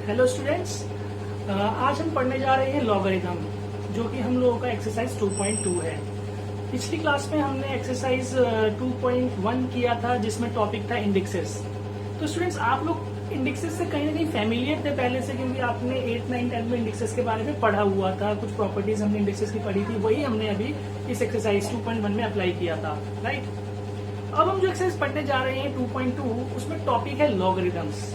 Hello students, आज हम पढ़ने जा रहे हैं लॉगरिथम, जो कि हम लोगों का एक्सरसाइज 2.2 है। पिछली क्लास में हमने एक्सरसाइज 2.1 किया था, जिसमें टॉपिक था इंडेक्सेस। तो स्टूडेंट्स, आप लोग इंडेक्सेस से कहीं ना कहीं फैमिलियर थे पहले से, क्योंकि आपने 8, 9, 10 में इंडेक्सेस के बारे में पढ़ा हुआ था। कुछ प्रॉपर्टीज हमने इंडेक्सेस की पढ़ी थी, वही हमने अभी इस एक्सरसाइज 2.1 में अप्लाई किया था, राइट। अब हम जो एक्सरसाइज पढ़ने जा रहे हैं 2.2, उसमें टॉपिक है लॉगरिथम्स।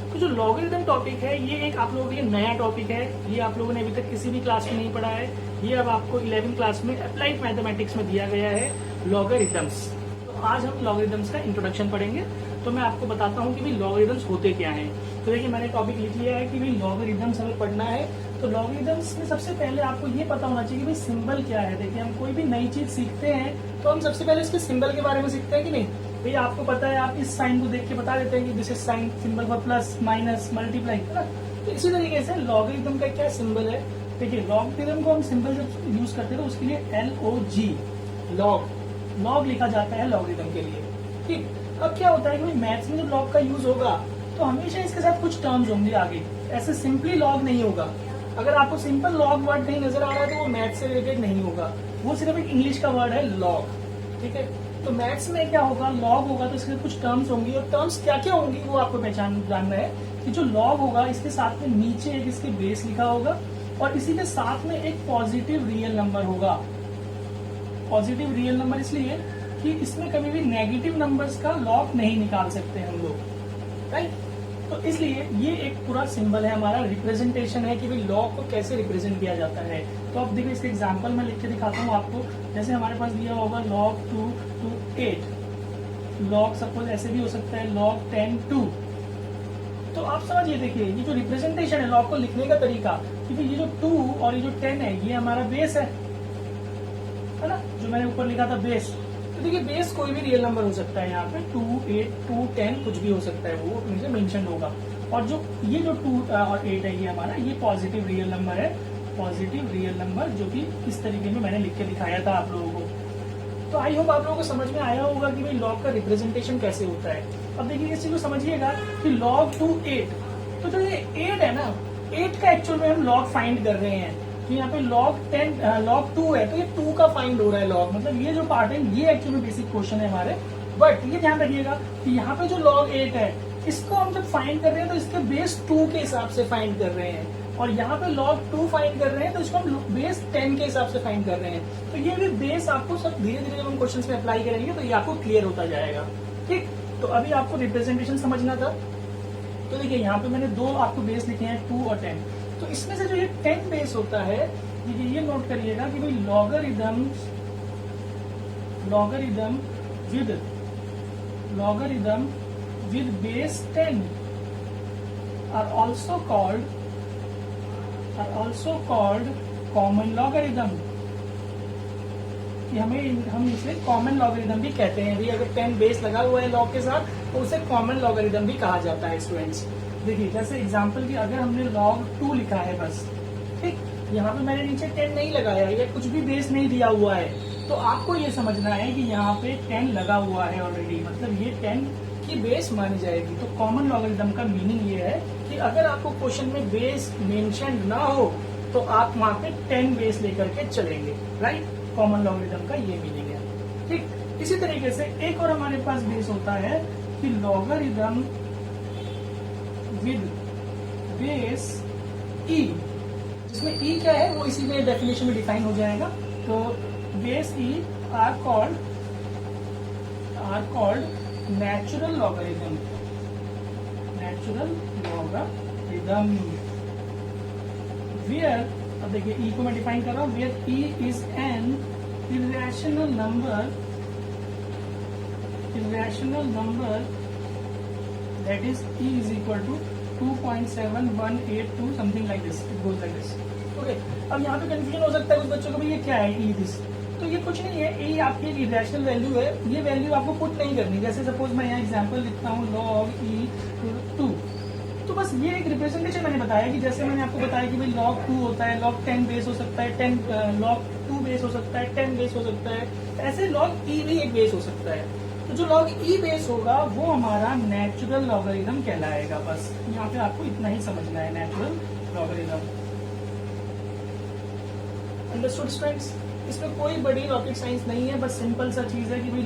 तो जो लॉगरिथम टॉपिक है, ये एक आप लोगों के लिए नया टॉपिक है। ये आप लोगों ने अभी तक किसी भी क्लास में नहीं पढ़ा है। ये अब आपको 11वीं क्लास में अप्लाइड मैथमेटिक्स में दिया गया है, लॉगरिथम्स। तो आज हम लॉगरिथम्स का इंट्रोडक्शन पढ़ेंगे। तो मैं आपको बताता हूँ कि भाई लॉगरिथम्स होते क्या हैं। तो देखिए, मैंने टॉपिक लिख लिया है कि भाई लॉगरिथम्स हमें पढ़ना है। तो लॉगरिथम्स में सबसे पहले आपको ये पता होना चाहिए कि भाई सिंबल क्या है। देखिए, हम कोई भी नई चीज सीखते हैं तो हम सबसे पहले उसके सिंबल के बारे में सीखते हैं कि नहीं। भाई आपको पता है, आप इस साइन को देख के बता देते हैं कि this is sine, symbol for plus, minus, multiply, है ना। तो इसी तरीके से लॉगरिथम का क्या सिंबल है। देखिए, लॉगरिथम को हम सिंबल जब यूज करते हैं तो उसके लिए LOG, लॉग लिखा जाता है लॉगरिथम के लिए, ठीक। अब क्या होता है कि मैथ्स में जब लॉग का यूज होगा तो हमेशा इसके साथ कुछ टर्म्स होंगे आगे। ऐसे सिंपली लॉग नहीं होगा। अगर आपको सिंपल लॉग वर्ड नहीं नजर आ रहा है तो वो मैथ्स से रिलेटेड नहीं होगा, वो सिर्फ एक इंग्लिश का वर्ड है लॉग, ठीक है। तो मैथ्स में क्या होगा, लॉग होगा तो इसके कुछ टर्म्स होंगी, और टर्म्स क्या क्या होंगी वो आपको जानना है। कि जो लॉग होगा इसके साथ में नीचे एक इसके बेस लिखा होगा, और इसी के साथ में एक पॉजिटिव रियल नंबर होगा। पॉजिटिव रियल नंबर इसलिए कि इसमें कभी भी नेगेटिव नंबर्स का लॉग नहीं निकाल सकते हम लोग, राइट। तो इसलिए ये एक पूरा सिंबल है, हमारा रिप्रेजेंटेशन है कि भाई लॉग को कैसे रिप्रेजेंट किया जाता है। तो अब देखिए, इसके एग्जांपल मैं लिख के दिखाता हूँ आपको। जैसे हमारे पास दिया होगा log 2 to 8, log सपोज ऐसे भी हो सकता है log 10 2। तो आप समझिए, देखिए ये जो रिप्रेजेंटेशन है लॉग को लिखने का तरीका, क्योंकि ये जो 2 और ये जो 10 है, ये हमारा बेस है ना, जो मैंने ऊपर लिखा था बेस। तो देखिए, बेस कोई भी रियल नंबर हो सकता है। यहाँ पे 2, 8, 2, 10 कुछ भी हो सकता है, वो मुझे मेंशन होगा। और जो ये जो 2 और 8 है, ये हमारा ये पॉजिटिव रियल नंबर है, पॉजिटिव रियल नंबर, जो कि इस तरीके में मैंने लिख के दिखाया था आप लोगों को। तो आई होप आप लोगों को समझ में आया होगा कि भाई लॉग का रिप्रेजेंटेशन कैसे होता है। अब देखिए, इस चीज को समझिएगा कि log 2 8, तो जो ये 8 है ना, 8 का एक्चुअल में हम लॉग फाइंड कर रहे हैं। तो यहाँ पे log 2 है, तो ये 2 का फाइंड हो रहा है लॉग, मतलब ये जो पार्ट है ये एक्चुअली बेसिक क्वेश्चन है हमारे। बट ये ध्यान रखिएगा कि यहाँ पे जो log 8 है, इसको हम जब फाइंड कर रहे हैं तो इसके बेस 2 के हिसाब से फाइंड कर रहे हैं, और यहाँ पे log 2 फाइंड कर रहे हैं तो इसको हम बेस 10 के हिसाब से फाइंड कर रहे हैं। तो ये भी बेस आपको सब धीरे धीरे जब हम क्वेश्चन में अप्लाई करेंगे तो ये आपको क्लियर होता जाएगा, ठीक। तो अभी आपको रिप्रेजेंटेशन समझना था। तो देखिए, यहाँ पे मैंने दो आपको बेस लिखे हैं, 2 और 10। तो इसमें से जो ये 10 बेस होता है, ये नोट करिएगा कि भाई logarithm with base 10 are also called common logarithm. कि हम इसे कॉमन लॉगरिथम भी कहते हैं। भाई अगर 10 बेस लगा हुआ है लॉग के साथ तो उसे कॉमन लॉगरिथम भी कहा जाता है स्टूडेंट्स। देखिए, जैसे एग्जांपल की अगर हमने log 2 लिखा है बस, ठीक, यहाँ पे मैंने नीचे 10 नहीं लगाया या कुछ भी बेस नहीं दिया हुआ है, तो आपको ये समझना है कि यहाँ पे 10 लगा हुआ है ऑलरेडी, मतलब ये 10 की बेस मानी जाएगी। तो कॉमन लॉगरिथम का मीनिंग ये है कि अगर आपको क्वेश्चन में बेस मेंशन ना हो तो आप वहां पे 10 बेस लेकर के चलेंगे, राइट। कॉमन लॉगरिथम का ये मीनिंग है, ठीक। इसी तरीके से एक और हमारे पास बेस होता है कि लॉगरिथम विद बेस e, जिसमें e क्या है वो इसी में डेफिनेशन में डिफाइन हो जाएगा। तो base e are called natural logarithm, where, अब देखिए e को मैं डिफाइन कर रहा हूं, where e is an irrational number that is e is equal to 2.7182 something like this, it goes like this, okay। अब यहाँ पे कंफ्यूजन हो सकता है कुछ बच्चों को, भाई ये क्या है e दिस। तो ये कुछ नहीं है, e आपकी एक इरेशनल वैल्यू है, ये वैल्यू आपको पुट नहीं करनी। जैसे सपोज मैं यहाँ एग्जांपल लिखता हूँ log e 2, तो बस ये एक रिप्रेजेंटेशन मैंने बताया कि जैसे मैंने आपको बताया कि भाई log 2 होता है, log 10 बेस हो सकता है, log 2 बेस हो सकता है, 10 बेस हो सकता है, ऐसे log e भी एक बेस हो सकता है। तो जो log e बेस होगा वो हमारा नेचुरल लॉगरिथम कहलाएगा। बस यहाँ पे आपको इतना ही समझना है, नेचुरल लॉगरिथम। Understood students? इसमें कोई बड़ी रॉकेट साइंस नहीं है, बस सिंपल सा चीज है कि भाई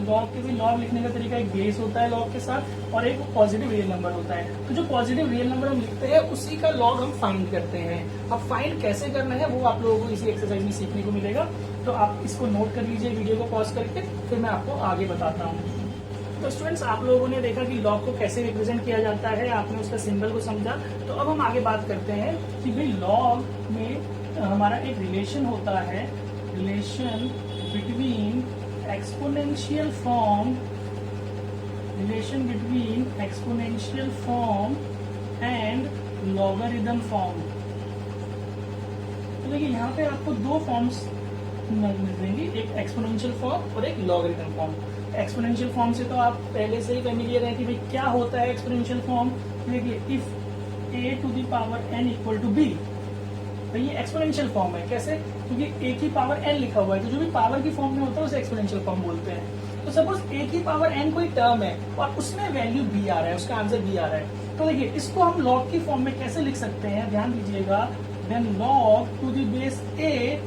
लॉग लिखने का तरीका एक बेस होता है लॉग के साथ, और एक पॉजिटिव रियल नंबर होता है। तो जो पॉजिटिव रियल नंबर हम लिखते हैं उसी का लॉग हम फाइंड करते हैं। अब फाइंड कैसे करना है वो आप लोगों को इसी एक्सरसाइज में सीखने को मिलेगा। तो आप इसको नोट कर लीजिए, वीडियो को पॉज करके, फिर मैं आपको आगे बताता हूँ। तो स्टूडेंट्स, आप लोगों ने देखा कि लॉग को कैसे रिप्रेजेंट किया जाता है, आपने उसका सिंबल को समझा। तो अब हम आगे बात करते हैं कि भाई लॉग में हमारा एक रिलेशन होता है, relation between exponential form and logarithm form. तो देखिए यहाँ पे आपको दो फॉर्म्स मिल जाएंगी, एक एक्सपोनेंशियल फॉर्म और एक लॉगरिथम फॉर्म। एक्सपोनेंशियल फॉर्म से तो आप पहले से ही फेमिलियर है कि भाई क्या होता है एक्सपोनेंशियल फॉर्म। देखिए if a to the power n equal to b, तो ये एक्सपोनेंशियल फॉर्म है। कैसे? क्योंकि a की पावर n लिखा हुआ है, तो जो भी पावर की फॉर्म में होता है उसे एक्सपोनेंशियल फॉर्म बोलते हैं। तो सपोज a की पावर n कोई टर्म है और उसमें वैल्यू b आ रहा है, उसका आंसर b आ रहा है। तो देखिए इसको हम log की फॉर्म में कैसे लिख सकते हैं, ध्यान दीजिएगा। Then log to the base a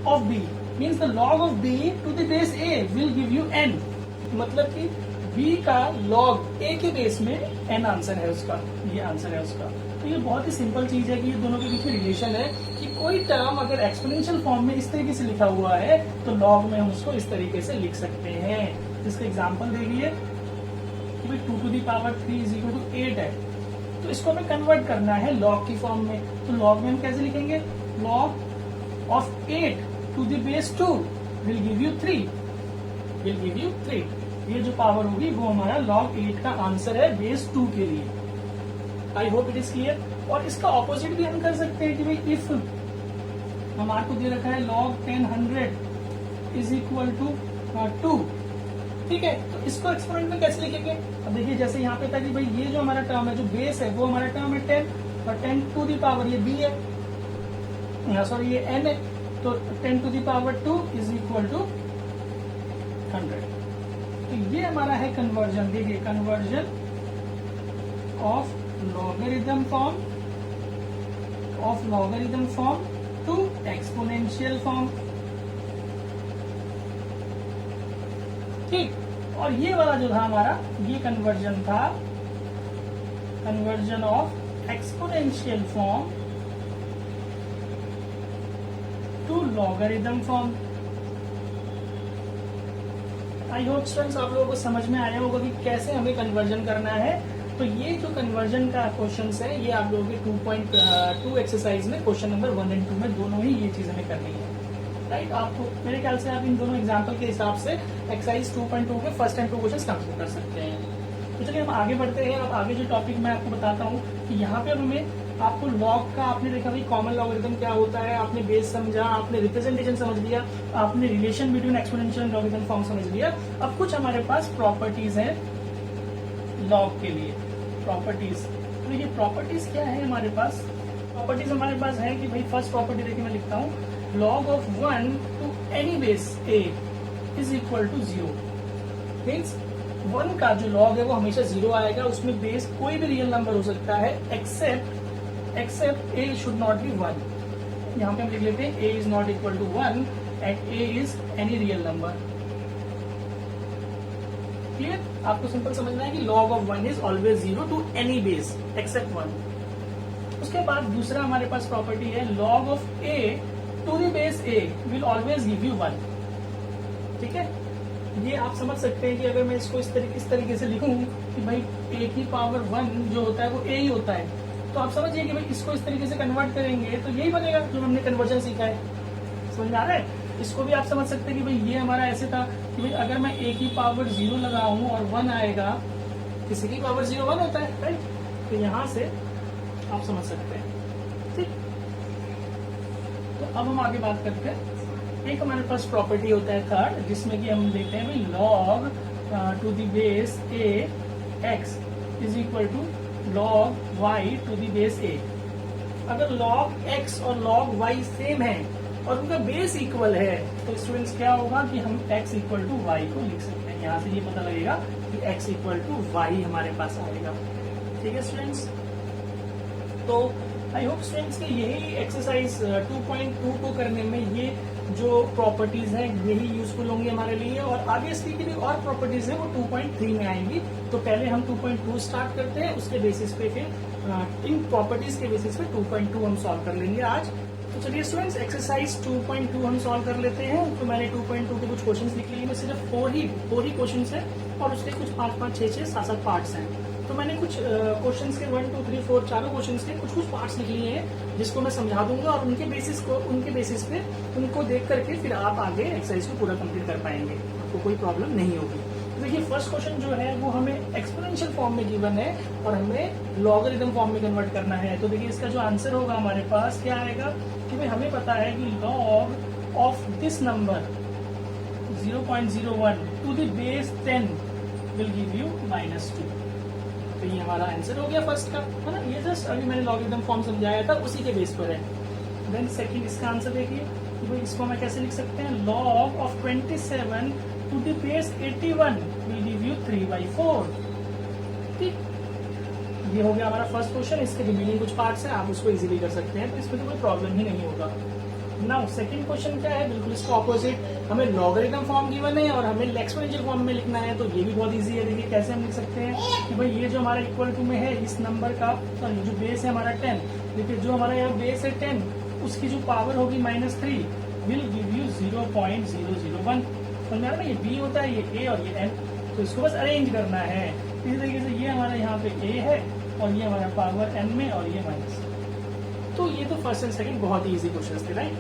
of b means the log of b to the base a will give you n। मतलब कि b का log a के बेस में n आंसर है उसका, ये आंसर है उसका। तो ये बहुत ही सिंपल चीज है कि ये दोनों के बीच में रिलेशन है कि कोई टर्म अगर एक्सपोनेंशियल फॉर्म में इस तरीके से लिखा हुआ है तो लॉग में हम उसको इस तरीके से लिख सकते हैं। जिसका एग्जांपल देखिए कि भाई 2 to the power 3 is equal to 8 है, तो इसको हमें कन्वर्ट करना है लॉग की फॉर्म में। तो लॉग में हम कैसे लिखेंगे? Log of 8 to the base 2 will give you 3। ये जो पावर होगी वो हमारा log 8 का आंसर है बेस 2 के लिए। I hope it is clear. और इसका ऑपोजिट भी हम कर सकते हैं कि भाई इफ हमारे को दे रखा है log 10 इज इक्वल टू 2, ठीक है, तो इसको एक्सपोनेंट में कैसे लिखेंगे? अब देखिए जैसे यहाँ पे था कि भाई ये जो हमारा टर्म है, जो बेस है वो हमारा टर्म है 10, और 10 टू दी पावर ये b है, सॉरी ये n है, तो 10 to the power 2 is equal to 100। तो ये हमारा है कन्वर्जन। देखिए conversion of logarithm form to exponential form, ठीक। और ये वाला जो था हमारा, ये कन्वर्जन था, conversion of exponential form to logarithm form. I hope students आप लोगों को समझ में आया होगा कि कैसे हमें कन्वर्जन करना है। तो ये जो कन्वर्जन का क्वेश्चंस है ये आप लोगों के 2.2 एक्सरसाइज में क्वेश्चन नंबर 1 और 2 में दोनों ही ये चीज हमें करनी है, राइट। आपको मेरे ख्याल से आप इन दोनों एग्जाम्पल के हिसाब से एक्सरसाइज 2.2 के फर्स्ट एंड 2 क्वेश्चन कंप्लीट कर सकते हैं। तो चलिए हम आगे बढ़ते हैं। अब आगे जो टॉपिक मैं आपको बताता हूँ कि यहाँ पे हमें आपको लॉग का, आपने देखा भाई कॉमन लॉगरिथम क्या होता है, आपने बेस समझा, आपने रिप्रेजेंटेशन समझ लिया, आपने relation between exponential and logarithm form समझ लिया। अब कुछ हमारे पास प्रॉपर्टीज हैं लॉग के लिए। प्रॉपर्टीज, तो ये प्रॉपर्टीज क्या है हमारे पास? प्रॉपर्टीज हमारे पास है कि भाई फर्स्ट प्रॉपर्टी देखिए मैं लिखता हूँ, log of 1 to any base a is equal to 0। Means 1 का जो लॉग है वो हमेशा 0 आएगा, उसमें बेस कोई भी रियल नंबर हो सकता है except a should not be 1। यहाँ पे हम लिख लेते हैं a is not equal to 1 and a is any real number. Clear? आपको सिंपल समझना है कि log of 1 is always 0 to any base except 1। उसके बाद दूसरा हमारे पास प्रॉपर्टी है log of a to the base a will always give you 1। ठीक है, ये आप समझ सकते हैं कि अगर मैं इसको इस तरीके से लिखूं कि भाई a की पावर 1 जो होता है वो a ही होता है, तो आप समझिए कि भाई इसको इस तरीके से कन्वर्ट करेंगे तो यही बनेगा जो हमने कन्वर्जन सीखा है। समझ में आ रहा है? इसको भी आप समझ सकते हैं कि भाई ये हमारा ऐसे था कि भाई अगर मैं a की पावर 0 लगाऊं और 1 आएगा, किसी की पावर 0 1 होता है, राइट। तो यहाँ से आप समझ सकते हैं, ठीक। तो अब हम आगे बात करते हैं। एक हमारे पास प्रॉपर्टी होता है थर्ड, जिसमें कि हम देखते हैं भाई log to the base a x is equal to log y to the base a। अगर log x और log y सेम है और उनका बेस इक्वल है, तो स्टूडेंट्स क्या होगा कि हम x इक्वल टू वाई को लिख सकते हैं। यहाँ से ये पता लगेगा कि x इक्वल टू वाई हमारे पास आएगा। ठीक है स्टूडेंट्स, तो आई होप स्टूडेंट्स कि यही एक्सरसाइज 2.2 को करने में ये जो प्रॉपर्टीज हैं यही यूजफुल होंगी हमारे लिए, और आगे इसकी की और प्रॉपर्टीज है वो 2.3 में आएंगी। तो पहले हम 2.2 स्टार्ट करते हैं, उसके बेसिस पे फिर इन प्रॉपर्टीज के बेसिस पे 2.2 हम सॉल्व कर लेंगे आज। तो चलिए स्टूडेंट्स एक्सरसाइज 2.2 हम सॉल्व कर लेते हैं। तो मैंने 2.2 के कुछ क्वेश्चंस लिख लिए हैं, सिर्फ 4 ही क्वेश्चंस हैं और उसके कुछ 5-5, 6-6, 7-7 पार्ट्स हैं। तो मैंने कुछ क्वेश्चंस के 1, 2, 3, 4 चारों क्वेश्चंस के कुछ पार्ट्स लिख लिए हैं जिसको मैं समझा दूंगा, और उनके बेसिस पे उनको देख करके फिर आप आगे एक्सरसाइज को पूरा कंप्लीट कर पाएंगे, आपको कोई प्रॉब्लम नहीं होगी। तो देखिए फर्स्ट क्वेश्चन जो है वो हमें एक्सपोनेंशियल फॉर्म में गिवन है और हमें लॉगरिथम फॉर्म में कन्वर्ट करना है। तो देखिए इसका जो आंसर होगा हमारे पास क्या आएगा कि भाई हमें पता है कि log of this number 0.01 to the base 10 will give you -2। तो ये हमारा आंसर हो गया फर्स्ट का, है ना। ये जस्ट अभी मैंने लॉगरिथम फॉर्म समझाया था, उसी के बेस पर है। देन सेकंड इसका आंसर देखिए कि भाई इसको मैं कैसे लिख सकते हैं, log of 27 to the base 81 will give you 3/4। ठीक, ये हो गया हमारा फर्स्ट क्वेश्चन। इसके रिमेनिंग कुछ पार्ट्स हैं, आप उसको इजीली कर सकते हैं, तो इसमें तो कोई प्रॉब्लम ही नहीं होगा। नाउ सेकंड क्वेश्चन क्या है, बिल्कुल इसका ऑपोजिट, हमें लॉगरिथम फॉर्म गिवन है और हमें एक्सपोनेंशियल फॉर्म में लिखना है। तो ये भी बहुत इजी है। देखिए कैसे हम लिख सकते हैं कि भाई ये जो हमारा इक्वल टू में है इस नंबर का, सॉरी जो बेस है हमारा 10, देखिए जो हमारा यहाँ बेस है 10 उसकी जो पावर होगी -3 विल गिव यू 0.001। समझ में आ रहा है ना, ये b होता है, ये a और ये n, तो इसको बस अरेंज करना है। इसी तरीके से ये हमारा यहाँ पे a है और ये हमारा पावर n में और ये माइनस। तो ये तो फर्स्ट एंड सेकंड बहुत ही इजी क्वेश्चन थे, राइट।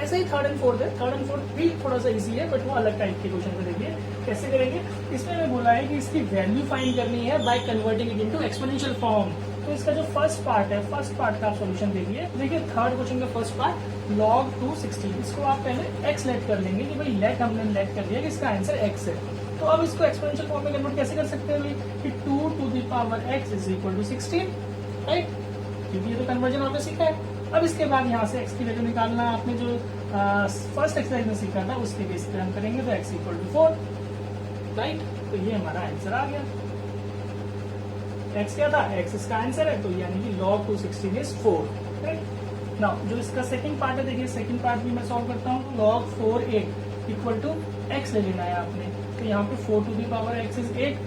ऐसे ही थर्ड एंड फोर्थ है, थर्ड एंड फोर्थ भी थोड़ा सा इजी है बट वो अलग टाइप के क्वेश्चन है। देखिए कैसे करेंगे, इसमें मैं बोला है कि इसकी वैल्यू फाइंड करनी है by converting it into exponential form. तो इसका जो फर्स्ट पार्ट है, फर्स्ट पार्ट का आप सोल्यूशन देखिए। देखिए थर्ड क्वेश्चन का फर्स्ट पार्ट log 216, इसको आप पहले x लेट कर लेंगे कि भाई लेट हमने लेट कर दिया कि इसका आंसर x है। तो अब इसको एक्सपोनेंशियल फॉर्म में कन्वर्ट कैसे कर सकते हैं भाई कि 2 to the power x is equal to 16, right, क्योंकि ये तो कन्वर्जन आपने सीखा है। अब इसके बाद यहाँ से x की वैल्यू निकालना आपने जो फर्स्ट एक्सरसाइज में सीखा था उसके बेस पे हम करेंगे, तो x इक्वल टू 4, राइट। तो ये हमारा आंसर आ गया। x क्या था, x इसका आंसर है, तो यानी कि log 216 इज 4, राइट। नाउ जो इसका सेकंड पार्ट है, देखिए सेकंड पार्ट भी मैं सॉल्व करता हूँ। log 4 इक्वल टू x ले लेना है आपने, तो यहाँ पे 4 to the power x is 8।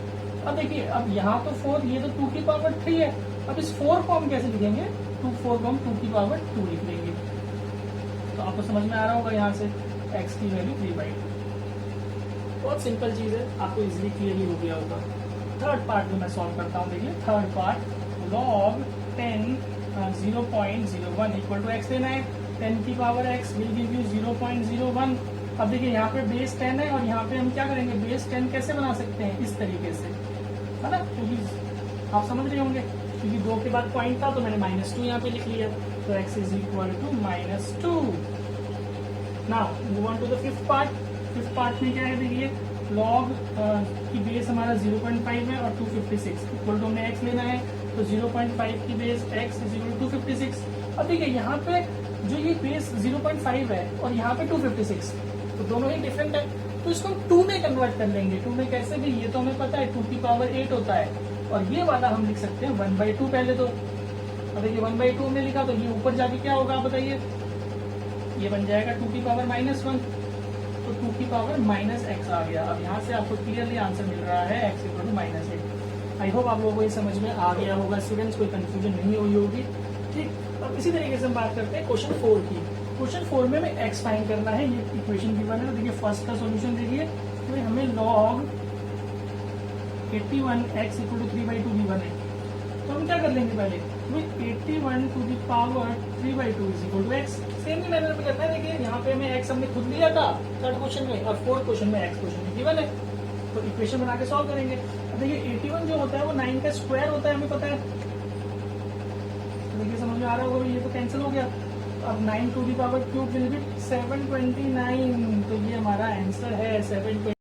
अब देखिए अब यहाँ तो 4, ये तो 2 की पावर 3 है। अब इस 4 को हम कैसे लिखेंगे, 4 को हम 2 की पावर 2 लिख लेंगे। तो आपको समझ में आ रहा होगा यहाँ से x की वैल्यू 3/2। बहुत सिंपल चीज है, आपको इजीली क्लियरली हो गया होगा। थर्ड पार्ट में मैं सॉल्व करता हूँ। देखिए third part log 10 0.01 equal to x लेना है, 10 की power x will give you 0.01। अब देखिए यहाँ पे बेस 10 है और यहाँ पे हम क्या करेंगे, बेस 10 कैसे बना सकते हैं, इस तरीके से, है ना। क्योंकि आप समझ रहे होंगे, क्योंकि 2 के बाद पॉइंट था तो मैंने -2 यहाँ पे लिख लिया, तो x is equal to -2। Now move on to the fifth part. Fifth part में क्या है, देखिए log की बेस हमारा 0.5 है और 256 इक्वल टू हमें x लेना है, तो 0.5 की base x is equal to 256। अब देखिए यहाँ पे जो ये बेस 0.5 है और यहाँ पे 256, तो दोनों ही डिफरेंट है, तो इसको हम 2 में कन्वर्ट कर लेंगे। 2 में कैसे भी, ये तो हमें पता है 2 की पावर 8 होता है, और ये वाला हम लिख सकते हैं 1/2 पहले। तो अब देखिए 1/2 हमने लिखा, तो ये ऊपर जाके क्या होगा आप बताइए, ये बन जाएगा 2 की पावर -1, तो 2 की पावर -x आ गया। अब यहाँ से आपको क्लियरली आंसर मिल रहा है x equal to -8। I hope आप लोगों को ये समझ में आ गया होगा स्टूडेंट्स, कोई कंफ्यूजन नहीं हुई होगी, ठीक। अब इसी तरीके से हम बात करते हैं क्वेश्चन 4 की। क्वेश्चन 4 में हमें x फाइंड करना है, ये इक्वेशन गिवन है। तो देखिए फर्स्ट का सोल्यूशन देखिए, तो हमें log 81 x equal to 3/2 given है, तो हम क्या कर लेंगे पहले, 81 to the power 3/2 is equal to x। Same ही मैनर में करना है। देखिए यहाँ पे हमें x हमने खुद लिया था थर्ड क्वेश्चन में, और फोर्थ क्वेश्चन में x क्वेश्चन में गिवन है, तो इक्वेशन बना के सॉल्व करेंगे। अब देखिए 81 जो होता है वो 9 का स्क्वायर होता है, हमें पता है। देखिए समझ में आ रहा होगा, ये तो कैंसिल हो गया। अब 9 to the power cube will be 729, तो ये हमारा आंसर है 726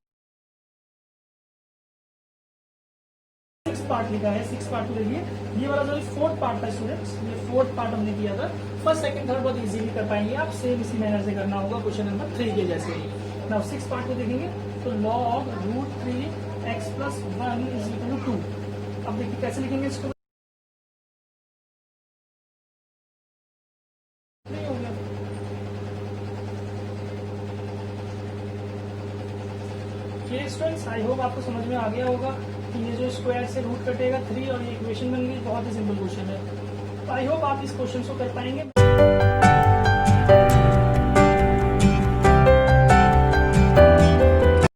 पार्ट लिखा है, 6 पार्ट को देखिए। ये वाला जो फोर्थ पार्ट था स्टूडेंट्स, ये फोर्थ पार्ट हमने किया था। फर्स्ट सेकंड थर्ड बहुत इजीली कर पाएंगे आप, सेम इसी मैनर से करना होगा क्वेश्चन नंबर 3 के जैसे ही। नाउ 6 पार्ट को देखेंगे तो log √3x + 1 = 2। अब देखिए कैसे लिखेंगे इसको। नहीं हो गया। स्टूडेंट्स, आई होप आपको समझ में आ गया होगा कि ये जो स्क्वायर से रूट कटेगा 3 और ये इक्वेशन बन गई। बहुत ही सिंपल क्वेश्चन है, तो आई होप आप इस क्वेश्चन को कर पाएंगे।